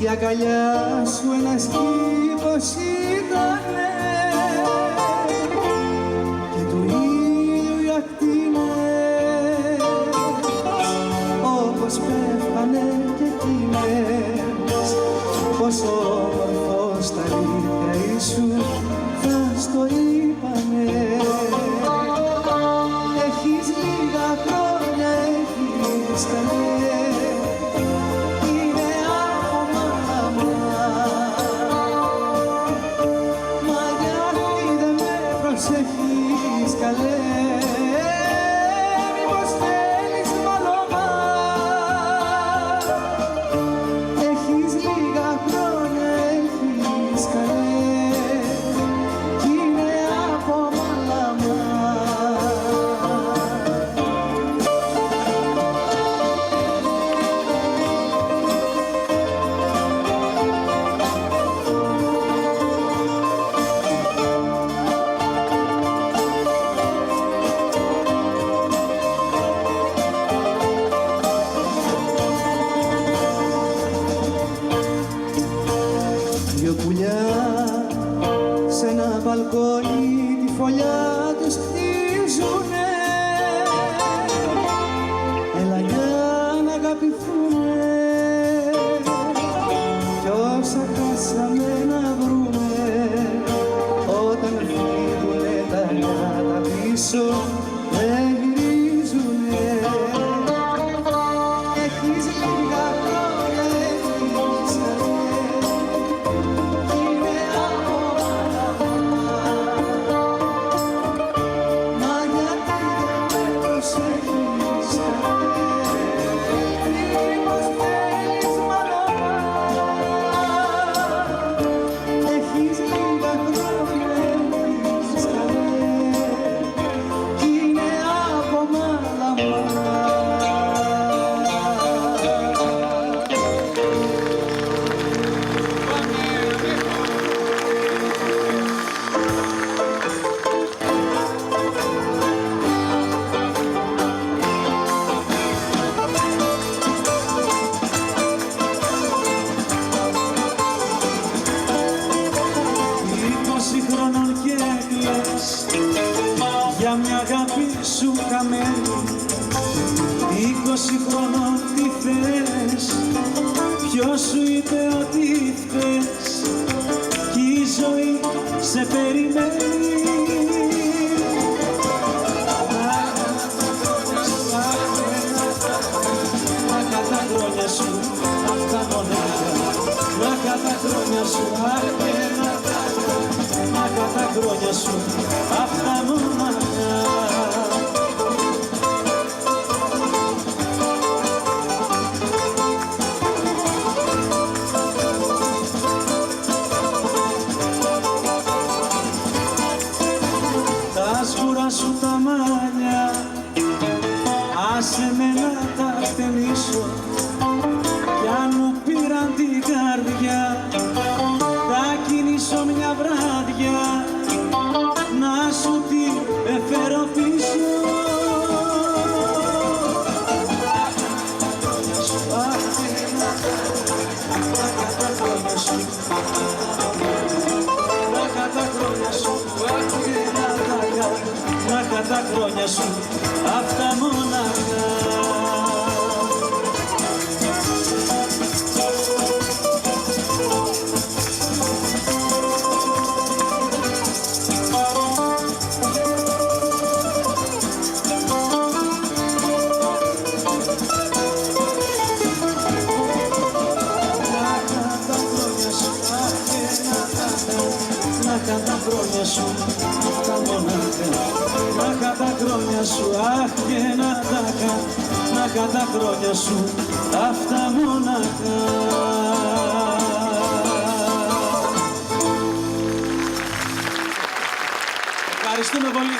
Η αγκαλιά σου ένας κήπος ήτανε και του ήλιου οι ακτίνες όπως πέφτανε και εκείνες. Πόσο όμορφος τα αλήθεια ήσου θα στο είπανε. Έχεις λίγα χρόνια, έχεις καλέ. Έχεις καλέ, μήπως θέλεις μαλώμα. Έχεις λίγα χρόνια, έχεις καλέ κι είναι από μαλάμα. Δυο πουλιά σ' ένα μπαλκόνι τη φωλιά τους χτίζουνε. Έλα για να αγαπηθούνε κι όσα χάσαμε να βρούμε. Όταν φύγουνε τα νιάτα πίσω δεν γυρίζουνε. Έχεις λίγα χρόνια, έχεις καλέ. Για μια αγάπη σου χαμένη, 20 χρονών τι θες, ποιος σου είπε ότι θες κι η ζωή σε περιμένει. Λάκα τα χρόνια σου, αυτά μονάχα, λάκα τα χρόνια σου, λάκα τα χρόνια σου, αυτά μονάχα. Τα σκούρα σου τα μαλλιά, άσε με να τα χτενίσω κι αν μου πήραν την καρδιά θα κινήσω μια βράδια να σου την εφέρω πίσω. Λάκα τα χρόνια σου, αυτά μονάχα. Λάκα τα χρόνια σου, αυτά μονάχα. Λάκα τα χρόνια σου, αχ και να τα κάνω. Λάκα τα χρόνια σου, αυτά μονάχα. Ευχαριστούμε πολύ.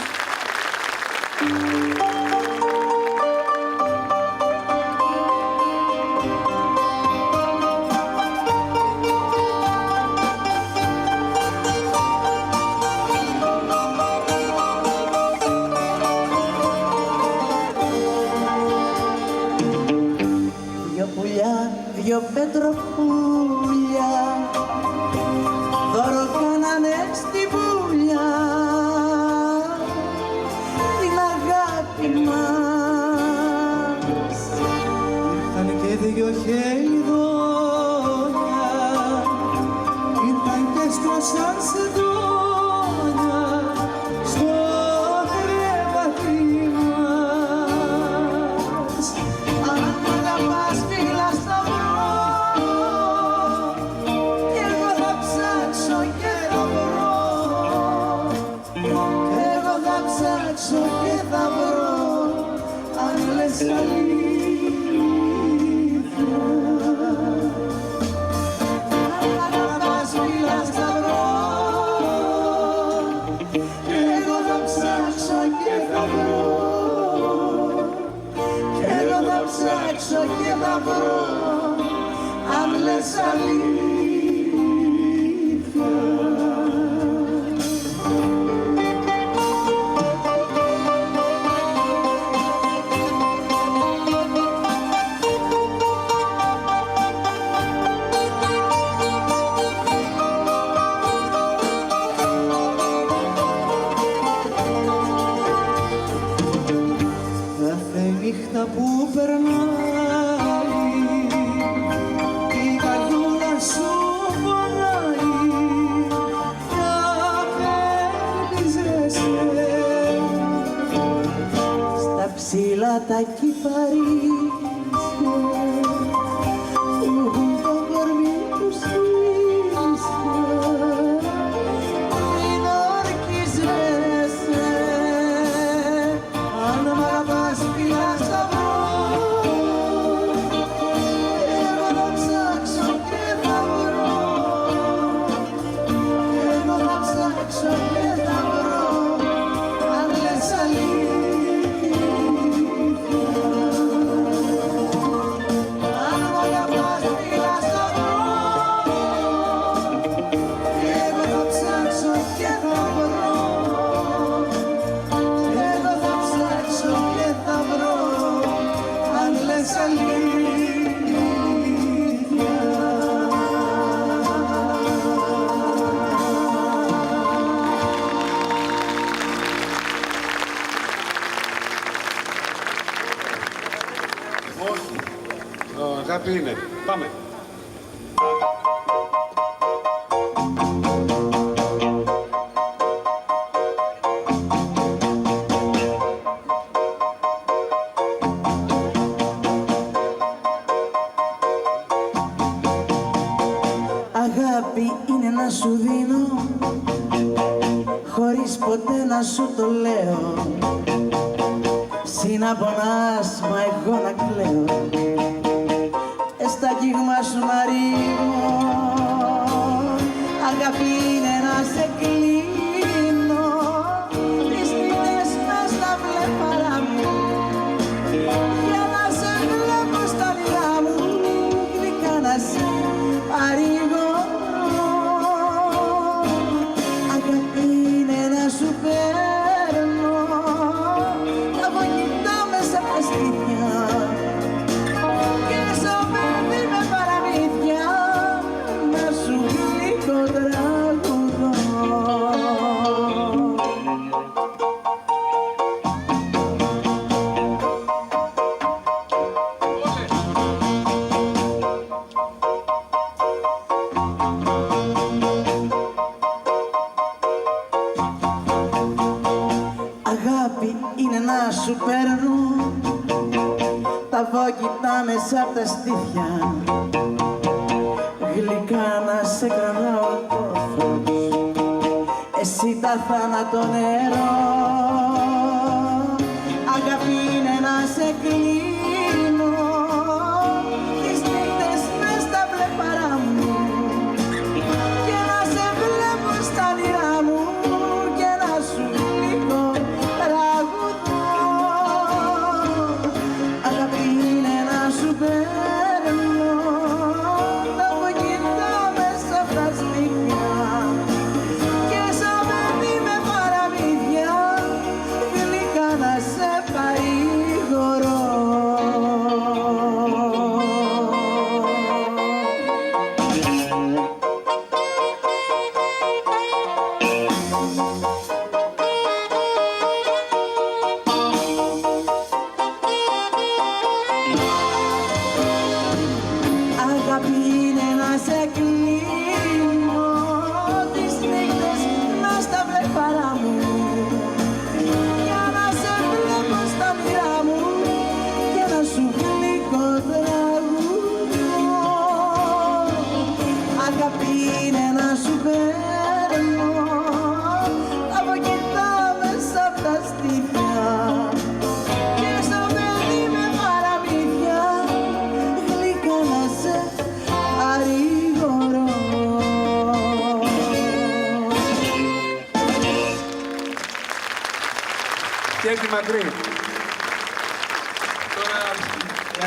τροπούλια δώρο κάνανε στη βουλιά την αγάπη μας. Ήρθαν και δυο χελιδόνια, ήρθαν και στρώσαν σε δόνια στο κρεβάτι μας. Αν μ' αγαπάς φίλα στα βρω, κι εγώ θα ψάξω και θα βρω, εγώ θα ψάξω και θα βρω, αν λες αλήθεια. Αν μ' αγαπάς φίλα στα βρω, εγώ θα ψάξω και θα βρω, εγώ θα ψάξω και θα βρω, αν λες αλήθεια. Κάθε νύχτα που περνάει η καρδούλα σου πονάει κι απελπίζεσαι στα ψηλά τα κυπαρίσια που έχουν το κορμί τους ίσια. Μην ορκίζεσαι, αν μ' αγαπάς φίλα στα βρω, εγώ θα ψάξω και θα βρω, εγώ θα ψάξω και θα βρω, αν λες αλήθεια. Αν μ' αγαπάς φίλα στα βρω, εγώ θα ψάξω και θα βρω, εγώ θα ψάξω και θα βρω, αν λες αλήθεια. Όχι. Αγάπη είναι. Πάμε. Αγάπη είναι να σου δίνω χωρίς ποτέ να σου το λέω. Συ να πονάς, μα εγώ να κλαίω, στα κύγμα σου να ρίγω. Αγάπη είναι να σε κλείνω τις νύχτες μες στα βλέμματα μου, για να σε βλέπω στα όνειρά μου, γλυκά να σε παρηγορώ. Αγάπη είναι να σου παίρνω τα βογγητά μέσα από τα στήθια και σαν παιδί με παραμύθια να σου γλυκό τραγουδώ. Αγάπη είναι να σου παίρνω τα βόκητα μέσα απ' τα στήθια, γλυκά να σε κρατάω το φως, εσύ τα θάνατο νερό. Αγάπη είναι να σε κλείνω τις νύχτες μες στα βλέμματα μου και να σε βλέπω στα όνειρά μου και να σου γλυκό τραγουδώ. Αγάπη είναι να σου παίρνω τα βογγητά μέσα απ' τα στήθια και σαν παιδί με παραμύθια και τη μακρύ. Τώρα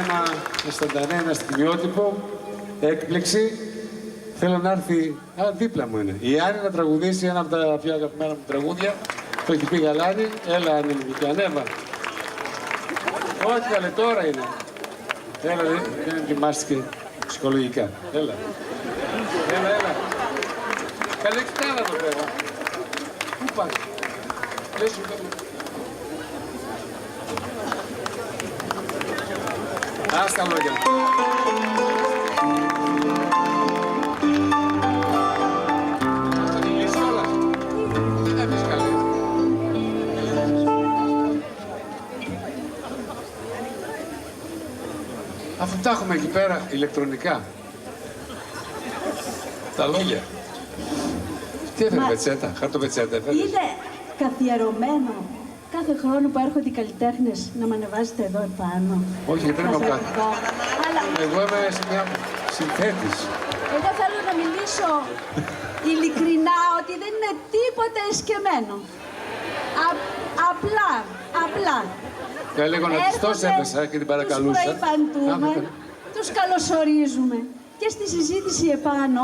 ένα αισθαντανέ, ένα στιγμιότυπο, έκπληξη. Θέλω να έρθει, δίπλα μου είναι, η Άννη να τραγουδήσει ένα από τα πιο αγαπημένα μου τραγούδια. Το έχει πει Γαλάνη. Έλα, Άννη μου, και ανέβα. Όχι, καλέ, τώρα είναι. Έλα, δεν ετοιμάστηκε ψυχολογικά. Έλα. Έλα. Καλέ, κοιτάρα το πέρα. Πού πάει. Λες σου κάτω. Ας τα λόγια. Ας τα μιλήσεις όλα. Δεν θα πεις καλή. Αφού τα έχουμε εκεί πέρα ηλεκτρονικά. Τα λόγια. Τι έφερε πετσέτα, χαρτοπετσέτα έφερε. Είναι καθιερωμένο κάθε χρόνο που έρχονται οι καλλιτέχνες να με ανεβάζετε εδώ επάνω. Όχι, γιατί δεν είμαι κάτι. Αλλά Εγώ είμαι σε μια συνθέτης. εγώ θέλω να μιλήσω ειλικρινά ότι δεν είναι τίποτα εσκεμμένο. Απλά. Και λίγο να τις τόσο έπεσα και την παρακαλούσα. Τους προϋπαντούμε, τους καλωσορίζουμε και στη συζήτηση επάνω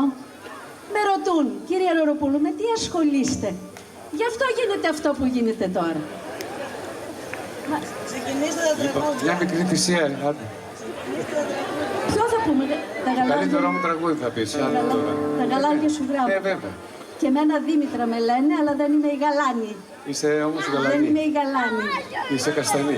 με ρωτούν, κυρία Λοροπούλου, με τι ασχολείστε. Γι' αυτό γίνεται αυτό που γίνεται τώρα. Ξεκινήστε τα τραγούδια. Μια μικρή θυσία. Ποιο θα πούμε, τα γαλάζια. Καλύτερο μου τραγούδι θα πεις. Τα γαλάζια σου γράμματα. Βέβαια. Και εμένα Δήμητρα με λένε, αλλά δεν είμαι η Γαλάνη. Είσαι όμως Δεν γαλανή. είμαι η Γαλάνη. Είσαι καστανή.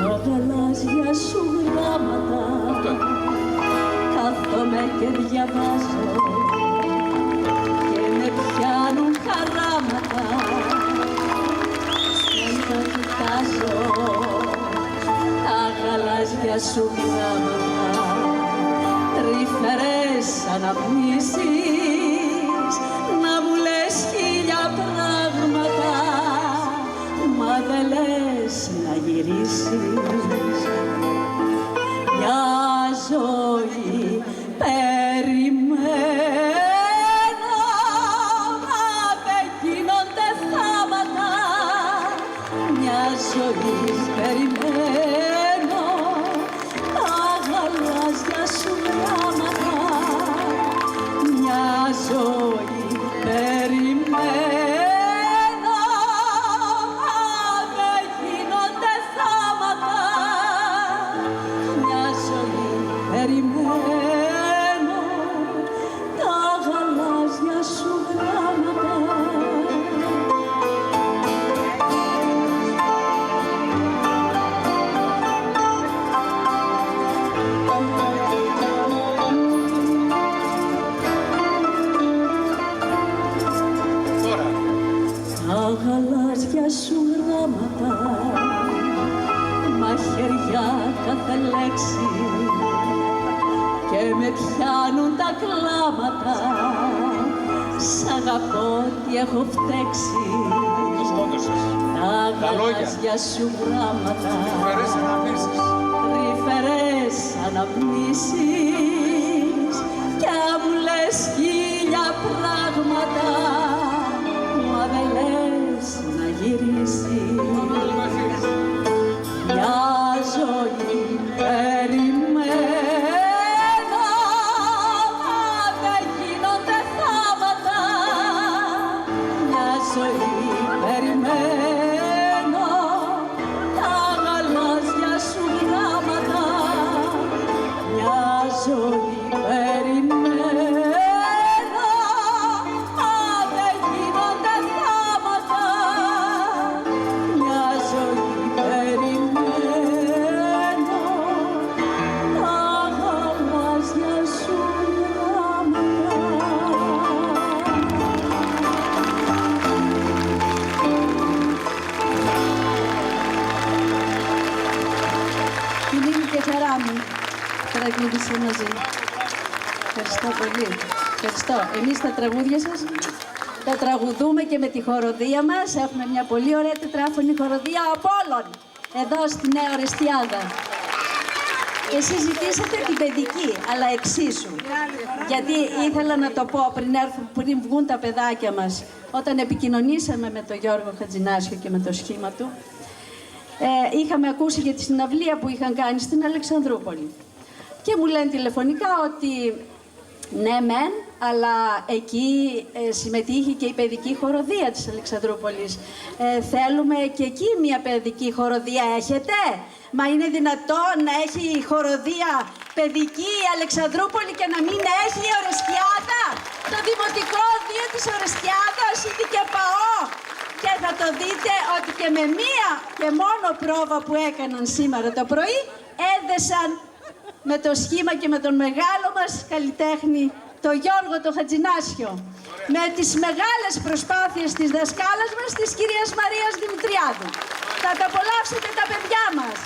Τα γαλάζια σου γράμματα κάθομαι και διαβάζω και με πιάνουν χαράματα δεν τα κοιτάζω. Τα γαλάζια σου γράμματα τρυφερές αναπνήσεις να μου λες χίλια πράγματα μα δεν λες να γυρίσεις. Μια ζωή περιμένω μα δεν γίνονται θάματα. Μια ζωή περιμένω τα γαλάζια σου γράμματα. Μια ζωή περιμένω μα δεν γίνονται θάματα. Μια ζωή περιμένω τα γαλάζια σου γράμματα. Τώρα. Τα γαλάζια σου γράμματα μαχαιριά κάθε λέξη και με πιάνουν τα κλάματα. Σ' αγαπώ τι έχω φταίξει. Σκότωσες. Τα λόγια. γαλάζια σου γράμματα Φέρες αναπνήσεις. τρυφερές αναπνήσεις κι μου λες χίλια πράγματα μα δεν λες να γυρίσεις. Μια ζωή περιμένω μα δεν γίνονται θάματα. Μια ζωή περιμένω τα γαλάζια σου γράμματα. Μια ζωή περιμένω μα δεν γίνονται θάματα. Μια ζωή περιμένω τα γαλάζια σου γράμματα. Τιμή μου και χαρά μου τραγούδισε μαζί. Ευχαριστώ πολύ. Ευχαριστώ. Εμείς τα τραγούδια σας Τα τραγουδούμε και με τη χοροδία μας. Έχουμε μια πολύ ωραία τετράφωνη χοροδία από όλων, εδώ στη Νέα Ορεστιάδα. Εσείς ζητήσατε την παιδική, αλλά εξίσου. Γιατί ήθελα να το πω πριν βγουν τα παιδάκια μας, όταν επικοινωνήσαμε με τον Γιώργο Χατζηνάσιο και με το σχήμα του, είχαμε ακούσει για τη συναυλία που είχαν κάνει στην Αλεξανδρούπολη. Και μου λένε τηλεφωνικά ότι ναι μεν, αλλά εκεί συμμετείχε και η παιδική χοροδία της Αλεξανδρούπολης. Θέλουμε και εκεί μια παιδική χοροδία έχετε? Μα είναι δυνατόν να έχει χοροδία παιδική η Αλεξανδρούπολη και να μην έχει η Ορεστιάδα? Το Δημοτικό Δίο της Ορεστιάδας είναι και ΠΑΟ. Και θα το δείτε ότι και με μία και μόνο πρόβα που έκαναν σήμερα το πρωί έδεσαν με το σχήμα και με τον μεγάλο μας καλλιτέχνη, τον Γιώργο το Χατζηνάσιο, με τις μεγάλες προσπάθειες της δασκάλας μας, της κυρίας Μαρίας Δημητριάδου. Θα τα απολαύσετε τα παιδιά μας.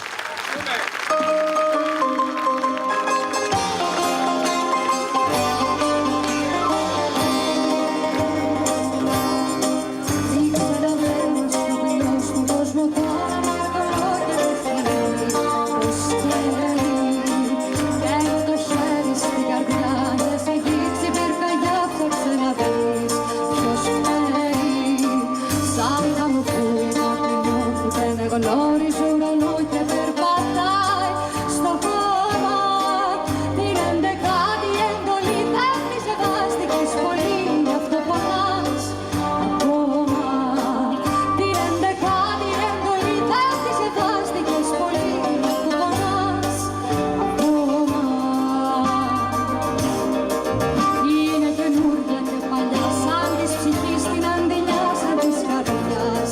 Γνώριζε ουρανό και περπατάει στο χώμα. Την ενδεκάτη εντολή δεν τη σεβάστηκες πολύ, γι' αυτό πονάς ακόμα. Την ενδεκάτη εντολή δεν τη σεβάστηκες πολύ, γι' αυτό πονάς ακόμα. Είναι καινούρια και παλιά, σαν της ψυχής την αντιλιά, σαν της καρδιάς.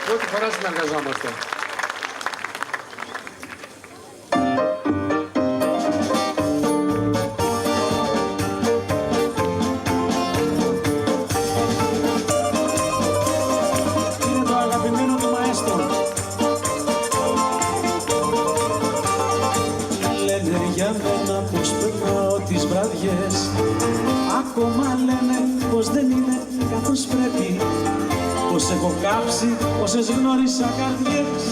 Πρώτη φορά συνεργαζόμαστε. Είναι το αγαπημένο του μαέστρο. Λένε για μένα πως περνάω τις βραδιές, ακόμα λένε πως δεν είναι καθώς πρέπει, πως έχω κάψει όσες γνώρισα καρδιές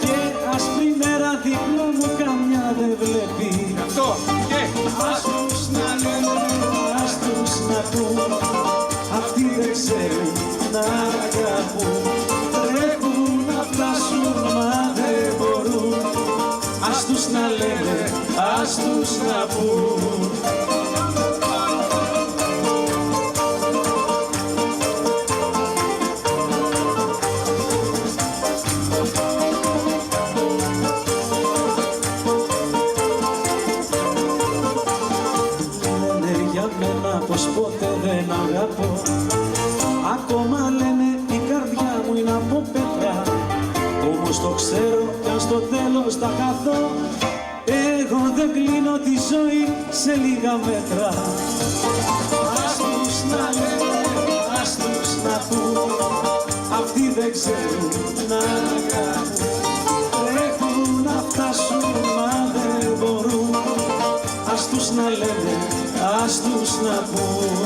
και άσπρη μέρα δίπλα μου καμιά δεν βλέπει. Αυτό και ας τους να λένε, ας τους να πούν, αυτοί δεν ξέρουν να αγαπούν. Τρέχουν να φτάσουν μα δεν μπορούν, ας τους να λένε, ας τους να πούν. Πως ποτέ δεν αγαπώ, ακόμα λένε η καρδιά μου είναι από πέτρα, όμως το ξέρω κι αν στο τέλος τα χαθώ, εγώ δεν κλείνω τη ζωή σε λίγα μέτρα. Ας τους να λένε, ας τους να πούν, αυτοί δεν ξέρουν να αγαπούν. Έχουν να φτάσουν να λένε, ας τους να πούν.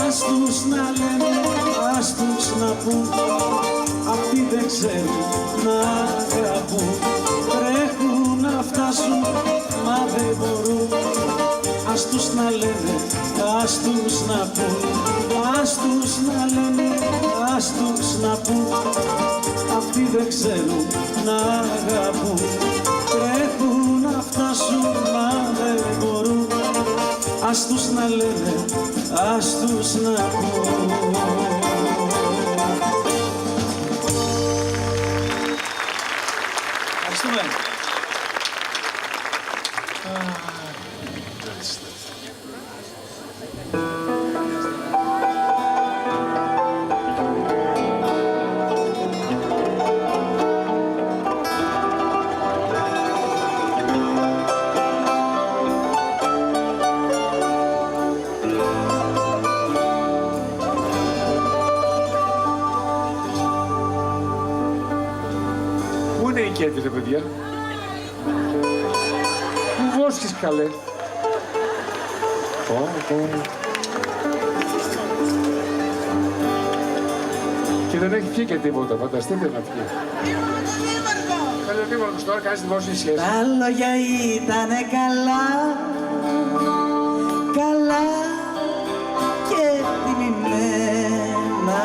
Ας τους να λένε, ας τους να πούν, αυτοί δεν ξέρουν να αγαπούν. Τρέχουν να φτάσουν, μα δεν μπορούν. Ας τους να λένε, ας τους να πούν. Ας τους να λένε, ας τους να πούν, αυτοί δεν ξέρουν να αγαπούν. Τρέχουν να φτάσουν, μα δεν μπορούν. Ας τους να λένε, ας τους να πούν. Ευχαριστούμε. Πού είναι η Κέντη, ρε παιδιά? Πού βόσκεις, καλέ? Και δεν έχει βγει και τίποτα, φανταστείτε να βγει. Καλή ο Δήμαρχος τώρα, κάνεις δημόσια σχέση. Τα λόγια ήτανε καλά, καλά και τιμημένα.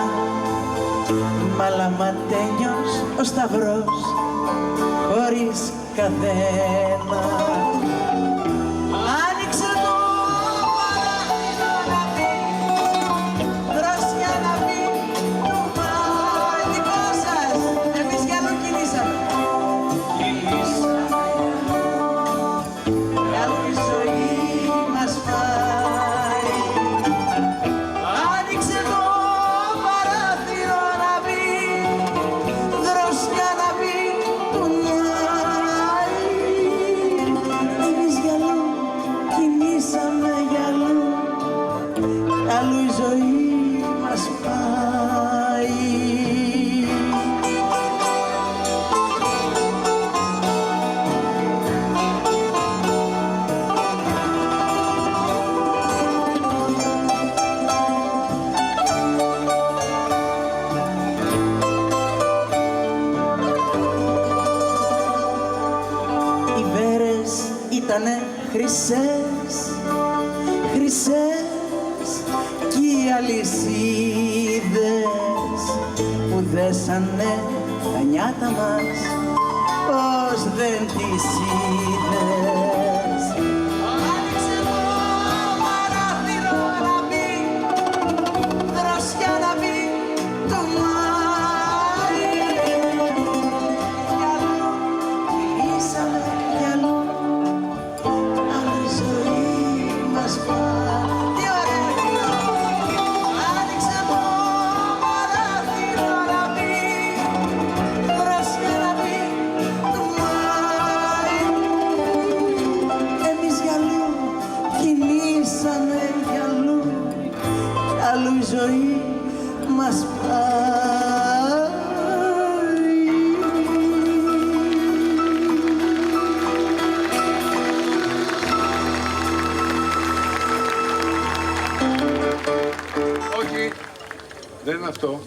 Μαλαματένιος ο σταυρός χωρίς καθένα. Άνοιξε το παράθυρο να μπει, δρόσια να μπει, μα δικό σας, εμείς για αλλού κινήσαμε. Κινήσαμε για αλλού η ζωή μας πάει. Άνοιξε το παράθυρο να μπει, δρόσια να μπει, του νιάει. Εμείς για αλλού κινήσαμε, για αλλού, αλλού η ζωή μας πάει. Οι βέρες ήτανε χρυσές, χρυσές κι οι αλυσίδες που δέσανε τα νιάτα μας, πως δεν τις είδες. Άνοιξε το παράθυρο να μπει, δρόσια να μπει, το Μάη. Κι αλλού κινήσαμε, κι αλλού, αλλού η ζωή μας πάει. Τι ωραία! Άνοιξε το παράθυρο να μπει, δρόσια να μπει, το Μάη. Εμείς κι αλλού κινήσαμε, κι αλλού, κι αλλού η ζωή μας πάει. Όχι, δεν είναι αυτό.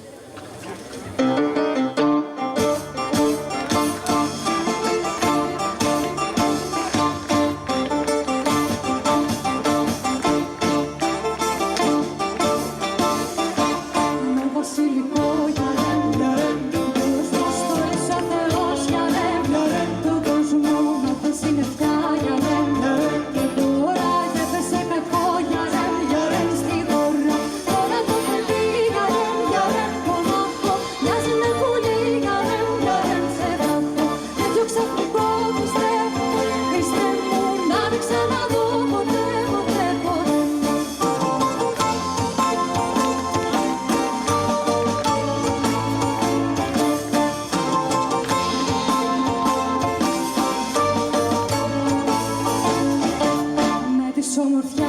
Με βασιλικό γιαρέμ, μπροστά στο ίσα Θεός γιαρέμ, του κόσμου με βασιλευτά γιαρέμ, και τώρα έπεσε κακό γιαρέμ, στη χώρα, τώρα το παιδί γιαρέμ, της ομορφιάς